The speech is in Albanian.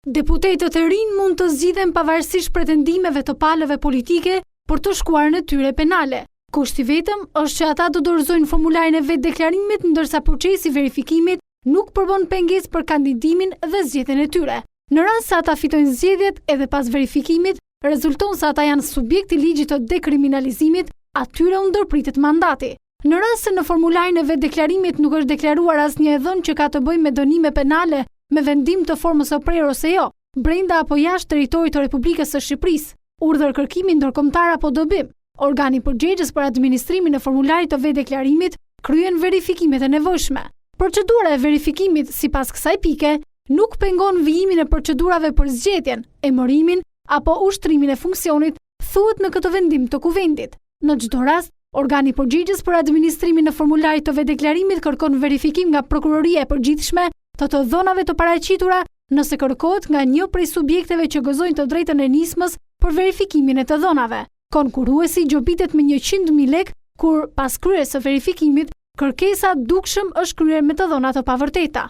Deputetët e rinj mund të zgjidhen pavarësisht pretendimeve të palëve politike për të shkuar në tyre penale. Kushti vetëm është që ata do dorëzojnë formularin e vetë deklarimit, ndërsa procesi verifikimit nuk përbën pengesë për kandidimin dhe zgjedhjen e tyre. Në rast se ata fitojnë zgjedhjet edhe pas verifikimit, rezulton se ata janë subjekt i ligjit të dekriminalizimit, atyre u ndërpritet mandati. Në rast se në formularin e vetë deklarimit nuk është deklaruar asnjë e dhënë që ka të bëjë me dënime penale, me vendim të formës së prerë ose jo, brenda apo jashtë territorit të Republikës së Shqipërisë, urdhër kërkimi ndërkombëtar apo dobim, organi përgjegjës për administrimin e formularit të vetë deklarimit kryen verifikimet e nevojshme. Procedura e verifikimit sipas kësaj pike nuk pengon vijimin e procedurave për zgjedhjen, emërimin apo ushtrimin e funksionit, thuhet në këtë vendim të kuvendit. Në çdo rast, organi përgjegjës për administrimin e formularit të vetë deklarimit kërkon verifikim nga prokuroria e përgjithshme të dhënave të paraqitura nëse kërkohet nga një prej subjekteve që gëzojnë të drejtën e nismës për verifikimin e të dhënave. Konkurruesi gjobitet me 100.000 lekë, kur pas kryerjes së verifikimit, kërkesa dukshëm është kryer me të dhëna të pavërteta.